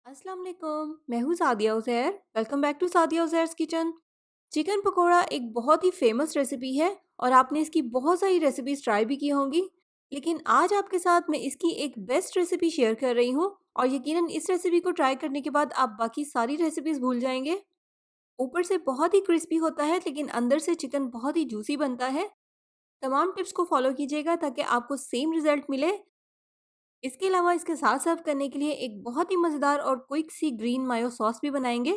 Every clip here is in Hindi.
अस्सलाम वालेकुम। मैं हूँ Sadia Uzair. Welcome back to Sadia Uzair's kitchen. Chicken pakora एक बहुत ही फेमस रेसिपी है और आपने इसकी बहुत सारी रेसिपीज ट्राई भी की होंगी। लेकिन आज आपके साथ मैं इसकी एक बेस्ट रेसिपी शेयर कर रही हूँ और यकीनन इस रेसिपी को ट्राई करने के बाद आप बाकी सारी रेसिपीज भूल जाएंगे। ऊपर से बहुत ही क्रिस्पी होता है लेकिन अंदर से चिकन बहुत ही जूसी बनता है। तमाम टिप्स को फॉलो कीजिएगा ताकि आपको सेम रिजल्ट मिले। इसके अलावा इसके साथ सर्व करने के लिए एक बहुत ही मज़ेदार और क्विक सी ग्रीन मायो सॉस भी बनाएंगे।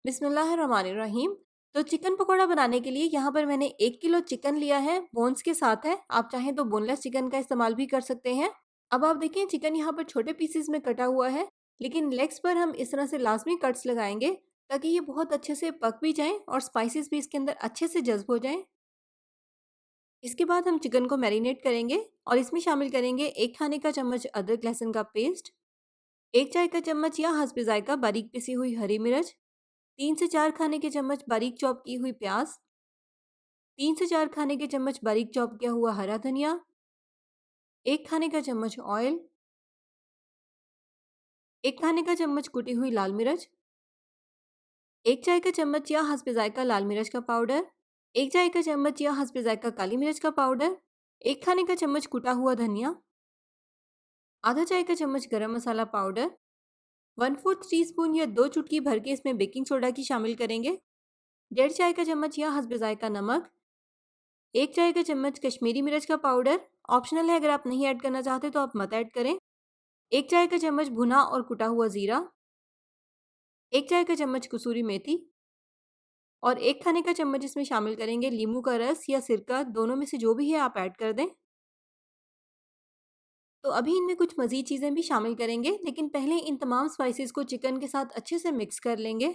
बिस्मिल्लाहिर्रहमानिर्रहीम। तो चिकन पकोड़ा बनाने के लिए यहाँ पर मैंने 1 किलो चिकन लिया है, बोन्स के साथ है। आप चाहें तो बोनलेस चिकन का इस्तेमाल भी कर सकते हैं। अब आप देखें चिकन यहाँ पर छोटे पीसेस में कटा हुआ है, लेकिन लेग्स पर हम इस तरह से लाजमी कट्स लगाएंगे ताकि ये बहुत अच्छे से पक भी जाएं और स्पाइसेस भी इसके अंदर अच्छे से जज्ब हो जाएं। इसके बाद हम चिकन को मैरिनेट करेंगे और इसमें शामिल करेंगे 1 खाने का चम्मच अदरक लहसुन का पेस्ट, 1 चाय का चम्मच या हस्बे जायका बारीक पिसी हुई हरी मिर्च, 3 से 4 खाने के चम्मच बारीक चॉप की हुई प्याज, 3 से 4 खाने के चम्मच बारीक चॉप किया हुआ हरा धनिया, 1 खाने का चम्मच ऑयल, 1 खाने का चम्मच कुटी हुई लाल मिर्च, 1 चाय का चम्मच या हस्बे जायका लाल मिर्च का पाउडर, 1 चाय का चम्मच या हस्बे जायका काली मिर्च का पाउडर, 1 खाने का चम्मच कुटा हुआ धनिया, आधा चाय का चम्मच गरम मसाला पाउडर, 1/4 टीस्पून या 2 चुटकी भर के इसमें बेकिंग सोडा की शामिल करेंगे, 1.5 चाय का चम्मच या हस्बे जायका नमक, 1 चाय का चम्मच कश्मीरी मिर्च का पाउडर, ऑप्शनल है, अगर आप नहीं ऐड करना चाहते तो आप मत ऐड करें, 1 चाय का चम्मच भुना और कुटा हुआ ज़ीरा, 1 चाय का चम्मच कसूरी मेथी और 1 खाने का चम्मच इसमें शामिल करेंगे नींबू का रस या सिरका, दोनों में से जो भी है आप ऐड कर दें। तो अभी इनमें कुछ मज़ीद चीज़ें भी शामिल करेंगे, लेकिन पहले इन तमाम स्पाइसेस को चिकन के साथ अच्छे से मिक्स कर लेंगे।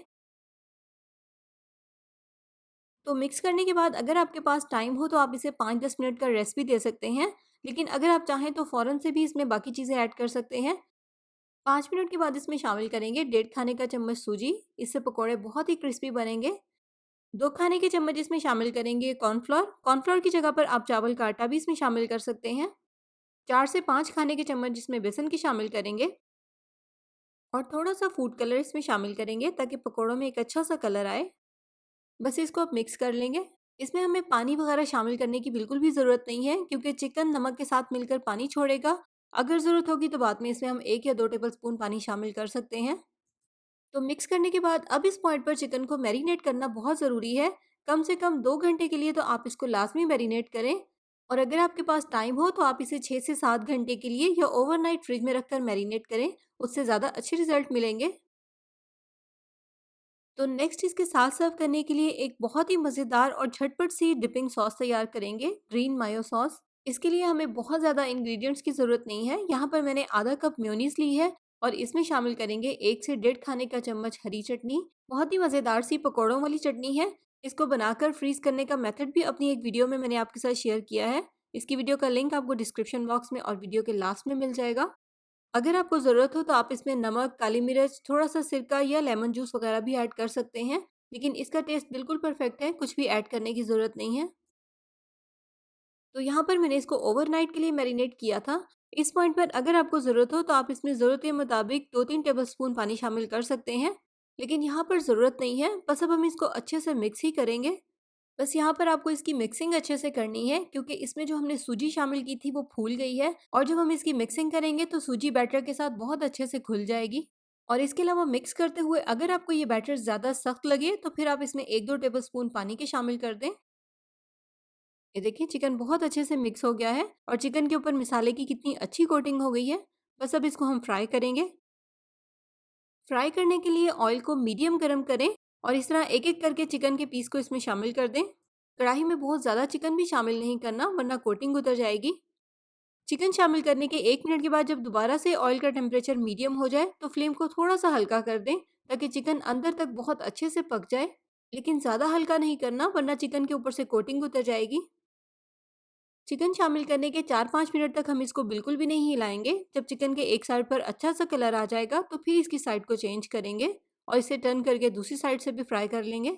तो मिक्स करने के बाद अगर आपके पास टाइम हो तो आप इसे 5-10 मिनट का रेस्ट भी दे सकते हैं, लेकिन अगर आप चाहें तो फ़ौरन से भी इसमें बाकी चीज़ें ऐड कर सकते हैं। 5 मिनट के बाद इसमें शामिल करेंगे 1.5 खाने का चम्मच सूजी, इससे पकौड़े बहुत ही क्रिस्पी बनेंगे। 2 खाने के चम्मच इसमें शामिल करेंगे कॉर्नफ्लोर, कॉर्नफ्लोर की जगह पर आप चावल का आटा भी इसमें शामिल कर सकते हैं। 4 से 5 खाने के चम्मच इसमें बेसन की शामिल करेंगे और थोड़ा-सा फूड कलर इसमें शामिल करेंगे ताकि पकौड़ों में एक अच्छा-सा कलर आए। बस इसको आप मिक्स कर लेंगे। इसमें हमें पानी वगैरह शामिल करने की बिल्कुल भी ज़रूरत नहीं है क्योंकि चिकन नमक के साथ मिलकर पानी छोड़ेगा। अगर ज़रूरत होगी तो बाद में इसमें हम 1 या 2 टेबलस्पून पानी शामिल कर सकते हैं। तो मिक्स करने के बाद अब इस पॉइंट पर चिकन को मैरिनेट करना बहुत ज़रूरी है। कम से कम 2 घंटे के लिए तो आप इसको लाज़मी मैरिनेट करें और अगर आपके पास टाइम हो तो आप इसे 6 से 7 घंटे के लिए या ओवरनाइट फ्रिज में रखकर मैरिनेट करें, उससे ज़्यादा अच्छे रिज़ल्ट मिलेंगे। तो नेक्स्ट इसके साथ सर्व करने के लिए एक बहुत ही मज़ेदार और झटपट सी डिपिंग सॉस तैयार करेंगे, ग्रीन मायो सॉस। इसके लिए हमें बहुत ज़्यादा इंग्रेडिएंट्स की ज़रूरत नहीं है। यहाँ पर मैंने आधा कप मेयोनीज़ ली है और इसमें शामिल करेंगे 1 से 1.5 खाने का चम्मच हरी चटनी। बहुत ही मज़ेदार सी पकौड़ों वाली चटनी है। इसको बनाकर फ्रीज़ करने का मेथड भी अपनी एक वीडियो में मैंने आपके साथ शेयर किया है। इसकी वीडियो का लिंक आपको डिस्क्रिप्शन बॉक्स में और वीडियो के लास्ट में मिल जाएगा। अगर आपको ज़रूरत हो तो आप इसमें नमक, काली मिर्च, थोड़ा-सा सिरका या लेमन जूस वगैरह भी ऐड कर सकते हैं, लेकिन इसका टेस्ट बिल्कुल परफेक्ट है, कुछ भी ऐड करने की ज़रूरत नहीं है। तो यहाँ पर मैंने इसको ओवरनाइट के लिए मैरिनेट किया था। इस पॉइंट पर अगर आपको ज़रूरत हो तो आप इसमें ज़रूरत के मुताबिक 2-3 टेबलस्पून पानी शामिल कर सकते हैं, लेकिन यहाँ पर ज़रूरत नहीं है। बस अब हम इसको अच्छे से मिक्स ही करेंगे। बस यहाँ पर आपको इसकी मिक्सिंग अच्छे से करनी है क्योंकि इसमें जो हमने सूजी शामिल की थी वो फूल गई है और जब हम इसकी मिक्सिंग करेंगे तो सूजी बैटर के साथ बहुत अच्छे से घुल जाएगी। और इसके अलावा मिक्स करते हुए अगर आपको ये बैटर ज़्यादा सख्त लगे तो फिर आप इसमें 1-2 टेबलस्पून पानी के शामिल कर दें। ये देखिए चिकन बहुत अच्छे से मिक्स हो गया है और चिकन के ऊपर मसाले की कितनी अच्छी कोटिंग हो गई है। बस अब इसको हम फ्राई करेंगे। फ्राई करने के लिए ऑयल को मीडियम गरम करें और इस तरह एक-एक करके चिकन के पीस को इसमें शामिल कर दें। कढ़ाई में बहुत ज़्यादा चिकन भी शामिल नहीं करना वरना कोटिंग उतर जाएगी। चिकन शामिल करने के 1 मिनट के बाद जब दोबारा से ऑयल का टेम्परेचर मीडियम हो जाए तो फ्लेम को थोड़ा-सा हल्का कर दें ताकि चिकन अंदर तक बहुत अच्छे से पक जाए। लेकिन ज़्यादा हल्का नहीं करना वरना चिकन के ऊपर से कोटिंग उतर जाएगी। चिकन शामिल करने के 4-5 मिनट तक हम इसको बिल्कुल भी नहीं हिलाएंगे। जब चिकन के एक साइड पर अच्छा सा कलर आ जाएगा तो फिर इसकी साइड को चेंज करेंगे और इसे टर्न करके दूसरी साइड से भी फ्राई कर लेंगे।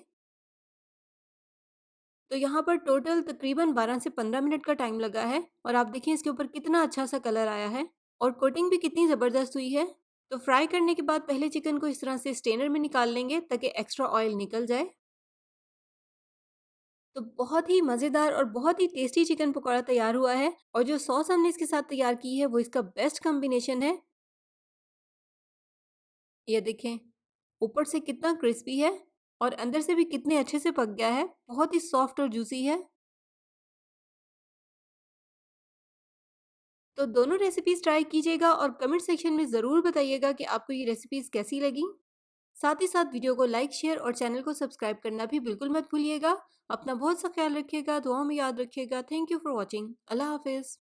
तो यहाँ पर टोटल तकरीबन 12 से 15 मिनट का टाइम लगा है और आप देखिए इसके ऊपर कितना अच्छा सा कलर आया है और कोटिंग भी कितनी ज़बरदस्त हुई है। तो फ्राई करने के बाद पहले चिकन को इस तरह से स्ट्रेनर में निकाल लेंगे ताकि एक्स्ट्रा ऑयल निकल जाए। तो बहुत ही मज़ेदार और बहुत ही टेस्टी चिकन पकौड़ा तैयार हुआ है और जो सॉस हमने इसके साथ तैयार की है वो इसका बेस्ट कॉम्बिनेशन है। ये देखें, ऊपर से कितना क्रिस्पी है और अंदर से भी कितने अच्छे से पक गया है, बहुत ही सॉफ्ट और जूसी है। तो दोनों रेसिपीज़ ट्राई कीजिएगा और कमेंट सेक्शन में ज़रूर बताइएगा कि आपको ये रेसिपीज़ कैसी लगी। साथ ही साथ वीडियो को लाइक, शेयर और चैनल को सब्सक्राइब करना भी बिल्कुल मत भूलिएगा। अपना बहुत सा ख्याल रखिएगा, दुआओं में याद रखिएगा। Thank you for watching. अल्लाह हाफ़िज़।